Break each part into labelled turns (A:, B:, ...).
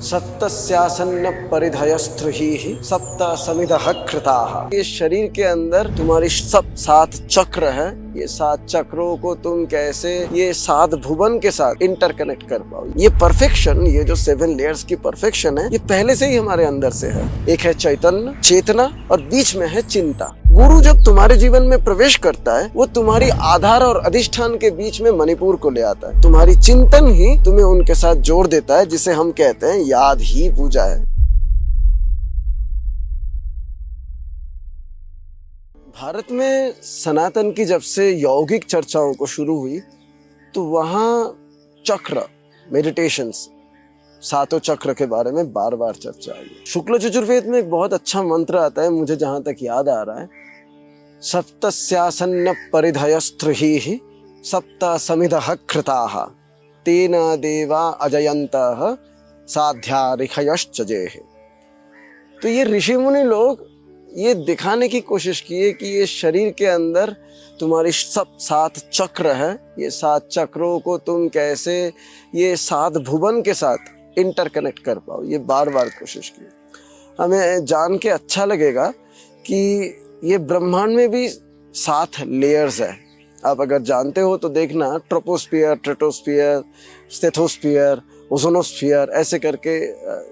A: सप्तस्यासन्न परिधयस्त्रिः सप्त समिधः कृताः। ये शरीर के अंदर तुम्हारी सब 7 चक्र है। ये 7 चक्रों को तुम कैसे ये 7 भुवन के साथ इंटरकनेक्ट कर पाओ। ये परफेक्शन, ये जो 7 लेयर्स की परफेक्शन है, ये पहले से ही हमारे अंदर से है। एक है चैतन्य, चेतना, और बीच में है चिंता। गुरु जब तुम्हारे जीवन में प्रवेश करता है, वो तुम्हारी आधार और अधिष्ठान के बीच में मणिपुर को ले आता है। तुम्हारी चिंतन ही तुम्हें उनके साथ जोड़ देता है, जिसे हम कहते हैं याद ही पूजा है। भारत में सनातन की जब से यौगिक चर्चाओं को शुरू हुई, तो वहाँ चक्र, मेडिटेशंस, 7 चक्र के बारे में बार बार चर्चा आई। शुक्ल यजुर्वेद में एक बहुत अच्छा मंत्र आता है, मुझे जहां तक याद आ रहा है, सप्तस्यासन्न परिधयस्त्रिः सप्त समिधः कृताः तेन देवा अजयन्तः साध्यारिषयश्चजेः। तो ये ऋषि मुनि लोग ये दिखाने की कोशिश किए कि ये शरीर के अंदर तुम्हारी सब 7 चक्र है। ये 7 चक्रों को तुम कैसे ये 7 भुवन के साथ इंटरकनेक्ट कर पाओ। ये बार बार कोशिश की। हमें जान के अच्छा लगेगा कि ये ब्रह्मांड में भी 7 लेयर्स है। आप अगर जानते हो तो देखना, ट्रोपोस्फियर, स्ट्रेटोस्फियर, स्टेथोस्फियर, ओजोनोस्फियर, ऐसे करके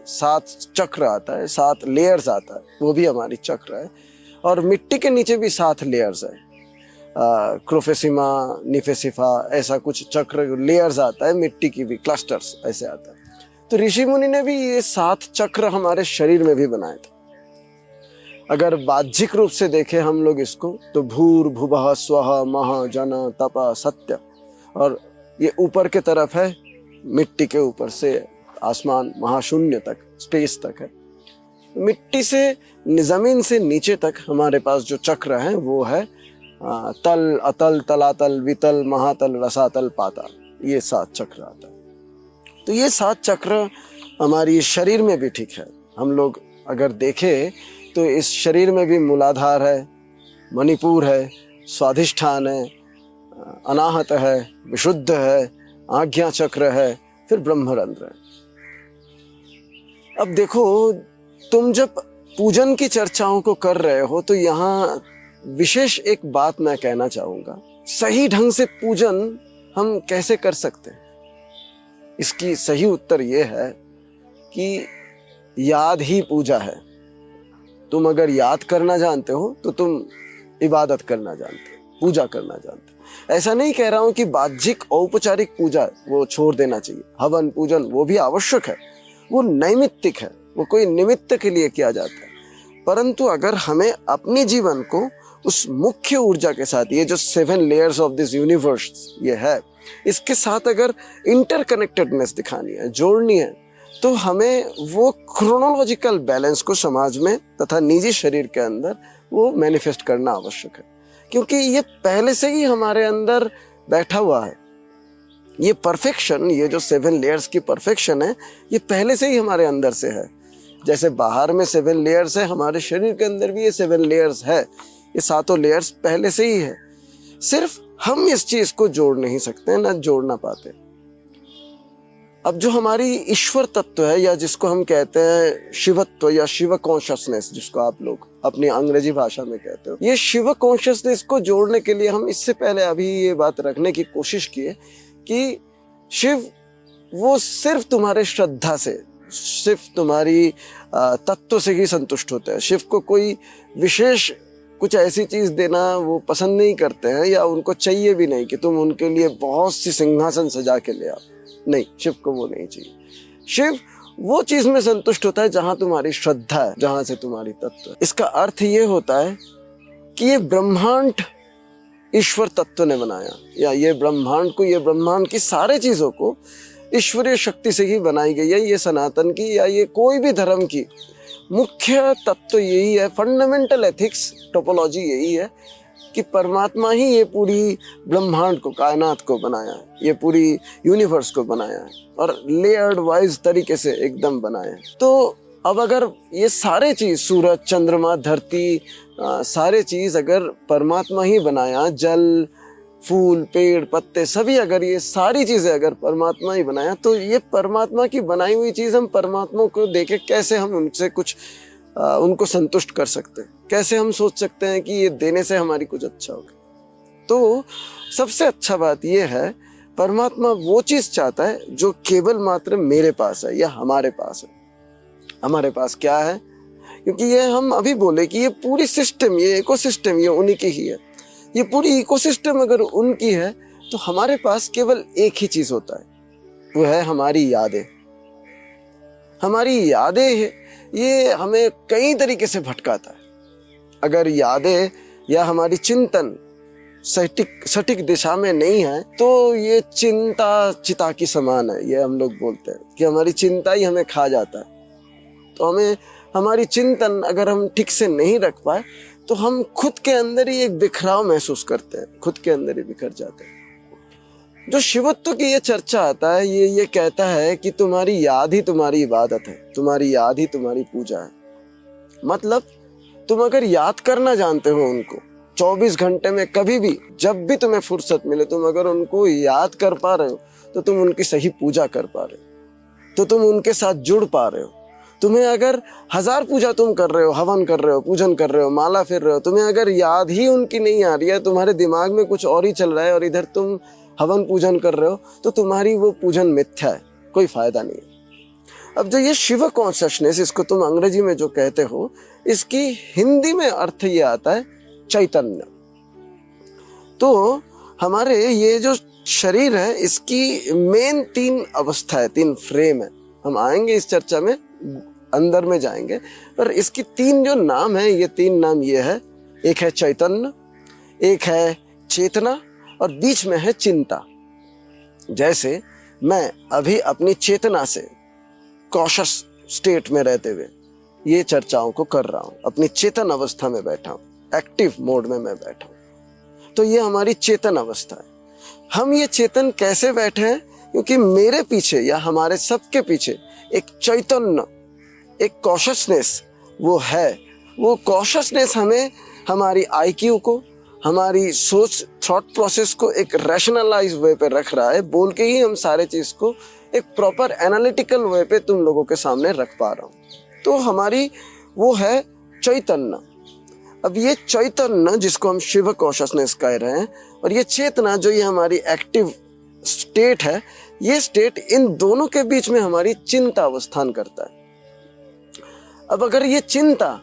A: 7 चक्र आता है, 7 लेयर्स आता है। वो भी हमारी चक्र है। और मिट्टी के नीचे भी 7 लेयर्स है, क्रोफेसिमा, निफेसिफा, ऐसा कुछ चक्र लेयर्स आता है। मिट्टी की भी क्लस्टर्स ऐसे आता है। तो ऋषि मुनि ने भी ये 7 चक्र हमारे शरीर में भी बनाए थे। अगर बाह्यिक रूप से देखें हम लोग इसको, तो भूर भुवः स्वः मह जन तप सत्य, और ये ऊपर के तरफ है, मिट्टी के ऊपर से आसमान महाशून्य तक, स्पेस तक है। मिट्टी से, जमीन से नीचे तक हमारे पास जो चक्र है वो है तल, अतल, तलातल, वितल, महातल, रसातल, पाताल। ये 7 चक्र आता है। तो ये 7 चक्र हमारी शरीर में भी ठीक है। हम लोग अगर देखें तो इस शरीर में भी मूलाधार है, मणिपुर है, स्वाधिष्ठान है, अनाहत है, विशुद्ध है, आज्ञा चक्र है, फिर ब्रह्मरंध्र है। अब देखो, तुम जब पूजन की चर्चाओं को कर रहे हो, तो यहाँ विशेष एक बात मैं कहना चाहूंगा। सही ढंग से पूजन हम कैसे कर सकते हैं? इसकी सही उत्तर यह है कि याद ही पूजा है। तुम अगर याद करना जानते हो तो तुम इबादत करना जानते हो, पूजा करना जानते हो। ऐसा नहीं कह रहा हूं कि बाह्यिक औपचारिक पूजा वो छोड़ देना चाहिए। हवन पूजन वो भी आवश्यक है, वो नैमित्तिक है, वो कोई निमित्त के लिए किया जाता है। परंतु अगर हमें अपने जीवन को उस मुख्य ऊर्जा के साथ, ये जो 7 लेयर्स ऑफ दिस यूनिवर्स ये है, इसके साथ अगर इंटरकनेक्टेडनेस दिखानी है, जोड़नी है, तो हमें वो क्रोनोलॉजिकल बैलेंस को समाज में तथा निजी शरीर के अंदर वो मैनिफेस्ट करना आवश्यक है। क्योंकि ये पहले से ही हमारे अंदर बैठा हुआ है। ये परफेक्शन, ये जो 7 लेयर्स की परफेक्शन है, ये पहले से ही हमारे अंदर से है। जैसे बाहर में 7 लेयर्स है, हमारे शरीर के अंदर भी ये 7 लेयर्स है। ये 7 लेयर्स पहले से ही है। सिर्फ हम इस चीज को जोड़ नहीं सकते, ना जोड़ना पाते। अब जो हमारी ईश्वर तत्व है, या जिसको हम कहते हैं शिवत्व या शिव कॉन्शियसनेस, जिसको आप लोग अपनी अंग्रेजी भाषा में कहते हो, ये शिव कॉन्शियसनेस को जोड़ने के लिए हम इससे पहले अभी ये बात रखने की कोशिश की कि शिव वो सिर्फ तुम्हारे श्रद्धा से, सिर्फ तुम्हारी तत्व से ही संतुष्ट होते हैं। शिव को कोई विशेष कुछ ऐसी चीज देना वो पसंद नहीं करते हैं, या उनको चाहिए भी नहीं कि तुम उनके लिए बहुत सी सिंहासन सजा के ले आओ। नहीं, शिव को वो नहीं चाहिए। शिव वो चीज में संतुष्ट होता है जहां तुम्हारी श्रद्धा है, जहां से तुम्हारी तत्व है। इसका अर्थ ये होता है कि ये ब्रह्मांड ईश्वर तत्व ने बनाया, या ये ब्रह्मांड को, ये ब्रह्मांड की सारे चीजों को ईश्वरीय शक्ति से ही बनाई गई है। ये सनातन की या ये कोई भी धर्म की मुख्य तत्व यही है, फंडामेंटल एथिक्स, टोपोलॉजी यही है कि परमात्मा ही ये पूरी ब्रह्मांड को, कायनात को बनाया है, ये पूरी यूनिवर्स को बनाया है, और लेयर्ड वाइज तरीके से एकदम बनाया है। तो अब अगर ये सारे चीज, सूरज, चंद्रमा, धरती, सारे चीज अगर परमात्मा ही बनाया, जल, फूल पेड़ पत्ते सभी, अगर ये सारी चीजें अगर परमात्मा ही बनाया, तो ये परमात्मा की बनाई हुई चीज हम परमात्मा को देके कैसे हम उनसे कुछ उनको संतुष्ट कर सकते हैं? कैसे हम सोच सकते हैं कि ये देने से हमारी कुछ अच्छा होगा? तो सबसे अच्छा बात ये है, परमात्मा वो चीज चाहता है जो केवल मात्र मेरे पास है या हमारे पास है। हमारे पास क्या है? क्योंकि ये हम अभी बोले कि ये पूरी सिस्टम, ये इकोसिस्टम ये उन्हीं की ही है। ये पूरी इकोसिस्टम अगर उनकी है तो हमारे पास केवल एक ही चीज होता है, वो है हमारी यादें। हमारी यादें ये हमें कई तरीके से भटकाता है। अगर यादें या हमारी चिंतन सटीक दिशा में नहीं है तो ये चिंता चिता की समान है। ये हम लोग बोलते हैं कि हमारी चिंता ही हमें खा जाता है। तो हमें हमारी चिंतन अगर हम ठीक से नहीं रख पाए तो हम खुद के अंदर ही एक बिखराव महसूस करते हैं, खुद के अंदर ही बिखर जाते हैं। जो शिवत्व की ये चर्चा आता है, ये कहता है कि तुम्हारी याद ही तुम्हारी इबादत है, तुम्हारी याद ही तुम्हारी पूजा है। मतलब तुम अगर याद करना जानते हो उनको 24 घंटे में, कभी भी जब भी तुम्हें फुर्सत मिले, तुम अगर उनको याद कर पा रहे हो तो तुम उनकी सही पूजा कर पा रहे हो, तो तुम उनके साथ जुड़ पा रहे हो। तुम्हें अगर 1000 पूजा तुम कर रहे हो, हवन कर रहे हो, पूजन कर रहे हो, माला फिर रहे हो, तुम्हें अगर याद ही उनकी नहीं आ रही है, तुम्हारे दिमाग में कुछ और ही चल रहा है और इधर तुम हवन पूजन कर रहे हो, तो तुम्हारी वो पूजन मिथ्या है, कोई फायदा नहीं है। अब जो ये शिव कॉन्शियसनेस, इसको तुम अंग्रेजी में जो कहते हो, इसकी हिंदी में अर्थ ये आता है चैतन्य। तो हमारे ये जो शरीर है, इसकी मेन 3 अवस्था है, 3 फ्रेम है। हम आएंगे इस चर्चा में, अंदर में जाएंगे, पर इसकी 3 जो नाम है, ये 3 नाम ये है, एक है चैतन्य, एक है चेतना और बीच में है चिंता। जैसे मैं अभी अपनी चेतना से कॉशियस स्टेट में रहते हुए ये चर्चाओं को कर रहा हूं, अपनी चेतन अवस्था में बैठा हूं, एक्टिव मोड में मैं बैठा हूं, तो ये हमारी चेतन अवस्था है। हम ये चेतन कैसे बैठे हैं? क्योंकि मेरे पीछे या हमारे सबके पीछे एक चैतन्य, एक कॉशियसनेस वो है। वो कॉशियसनेस हमें हमारी आईक्यू को, हमारी सोच थॉट प्रोसेस को एक रैशनलाइज वे पे रख रहा है। बोल के ही हम सारे चीज को एक प्रॉपर एनालिटिकल वे पे तुम लोगों के सामने रख पा रहा हूं। तो हमारी वो है चैतन्य। अब ये चैतन्य जिसको हम शिव कॉशियसनेस कह रहे हैं, और ये चेतना जो ये हमारी एक्टिव स्टेट है, ये स्टेट इन दोनों के बीच में हमारी चिंता अवस्थान करता है। अब अगर ये चिंता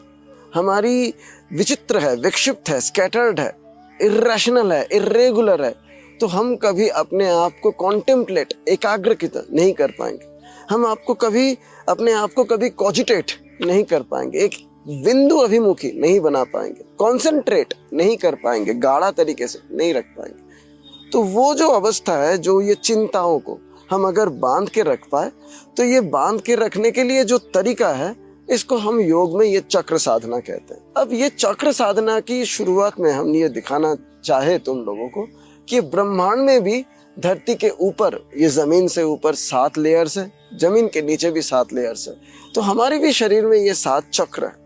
A: हमारी विचित्र है, विक्षिप्त है, स्कैटर्ड है, इर्रेशनल है, इर्रेगुलर है, तो हम कभी अपने आप को कॉन्टेम्पलेट, एकाग्रचित्त नहीं कर पाएंगे। हम आपको कभी अपने आप को कभी कॉजिटेट नहीं कर पाएंगे, एक बिंदु अभिमुखी नहीं बना पाएंगे, कॉन्सेंट्रेट नहीं कर पाएंगे, गाढ़ा तरीके से नहीं रख पाएंगे। तो वो जो अवस्था है, जो ये चिंताओं को हम अगर बांध के रख पाए, तो ये बांध के रखने के लिए जो तरीका है, इसको हम योग में ये चक्र साधना कहते हैं। अब ये चक्र साधना की शुरुआत में हम ये दिखाना चाहे तुम लोगों को कि ब्रह्मांड में भी धरती के ऊपर, ये जमीन से ऊपर 7 लेयर्स है, जमीन के नीचे भी 7 लेयर्स है, तो हमारे भी शरीर में ये 7 चक्र है।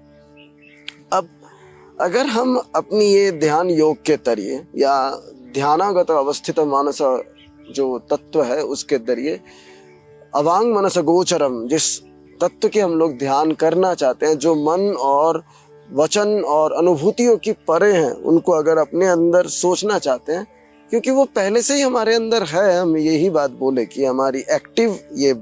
A: अब अगर हम अपनी ये ध्यान योग के जरिए या ध्यानागत अवस्थित मानस जो तत्व है उसके जरिए अवांग मनस गोचरम, जिस तत्व के हम लोग ध्यान करना चाहते हैं, जो मन और वचन और अनुभूतियों की परे हैं, उनको अगर अपने अंदर सोचना चाहते हैं, क्योंकि वो पहले से ही हमारे अंदर है। हम यही बात बोले कि हमारी एक्टिव ये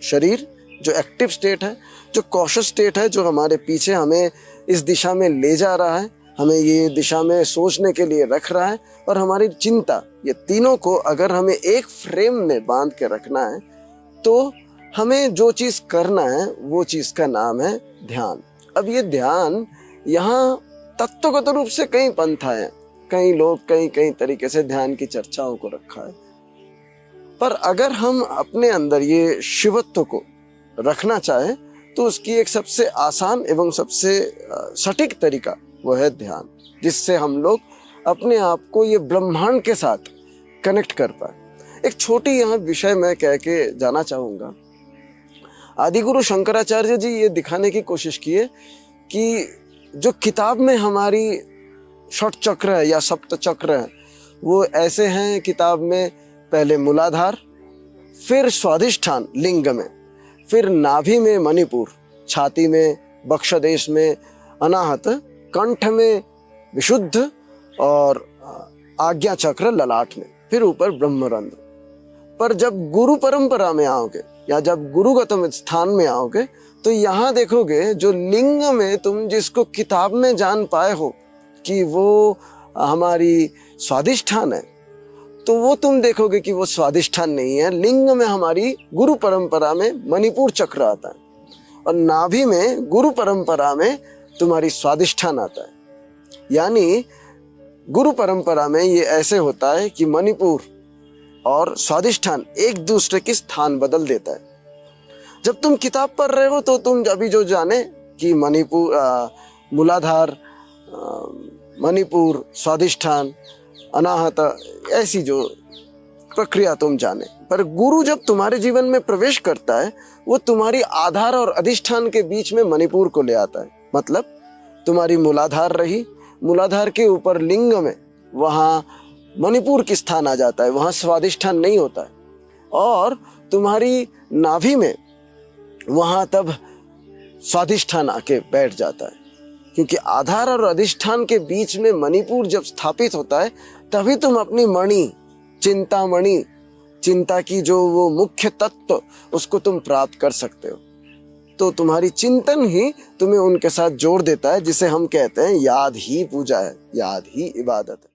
A: शरीर जो एक्टिव स्टेट है, जो कॉशियस स्टेट है, जो हमारे पीछे हमें इस दिशा में ले जा रहा है, हमें ये दिशा में सोचने के लिए रख रहा है, और हमारी चिंता, ये तीनों को अगर हमें एक फ्रेम में बांध के रखना है, तो हमें जो चीज करना है वो चीज का नाम है ध्यान। अब ये ध्यान यहाँ तत्वगत रूप से कई पंथा है, कई लोग कई तरीके से ध्यान की चर्चाओं को रखा है, पर अगर हम अपने अंदर ये शिवत्व को रखना चाहें तो उसकी एक सबसे आसान एवं सबसे सटीक तरीका वो है ध्यान, जिससे हम लोग अपने आप को ये ब्रह्मांड के साथ कनेक्ट कर पाए। एक छोटी यहाँ विषय मैं कह के जाना चाहूँगा। आदिगुरु शंकराचार्य जी ये दिखाने की कोशिश किए कि जो किताब में हमारी षट चक्र है या सप्त चक्र है, वो ऐसे हैं किताब में, पहले मूलाधार, फिर स्वादिष्ठान लिंग में, फिर नाभि में मणिपुर, छाती में बक्षदेश में अनाहत, कंठ में विशुद्ध और आज्ञा चक्र ललाट में, फिर ऊपर ब्रह्मरंध्र। पर जब गुरु परंपरा में आओगे या जब गुरुगतम स्थान में आओगे तो यहाँ देखोगे जो लिंग में तुम जिसको किताब में जान पाए हो कि वो हमारी स्वादिष्ठान है, तो वो तुम देखोगे कि वो स्वादिष्ठान नहीं है। लिंग में हमारी गुरु परंपरा में मणिपुर चक्र आता है और नाभि में गुरु परंपरा में तुम्हारी स्वादिष्ठान आता है। यानी गुरु परंपरा में ये ऐसे होता है कि मणिपुर और स्वादिष्ठान एक दूसरे की स्थान बदल देता है। जब तुम किताब पढ़ रहे हो तो तुम अभी जो जाने कि मणिपुर, मूलाधार, मणिपुर, स्वादिष्ठान, अनाहत, ऐसी जो प्रक्रिया तुम जाने, पर गुरु जब तुम्हारे जीवन में प्रवेश करता है वो तुम्हारी आधार और अधिष्ठान के बीच में मणिपुर को ले आता है। मतलब तुम्हारी मूलाधार रही, मूलाधार के ऊपर लिंग में वहाँ मणिपुर की स्थान आ जाता है, वहाँ स्वादिष्ठान नहीं होता है। और तुम्हारी नाभि में वहाँ तब स्वादिष्ठान आके बैठ जाता है, क्योंकि आधार और अधिष्ठान के बीच में मणिपुर जब स्थापित होता है तभी तुम अपनी मणि, चिंतामणि, चिंता की जो वो मुख्य तत्व, उसको तुम प्राप्त कर सकते हो। तो तुम्हारी चिंतन ही तुम्हें उनके साथ जोड़ देता है, जिसे हम कहते हैं याद ही पूजा है, याद ही इबादत है।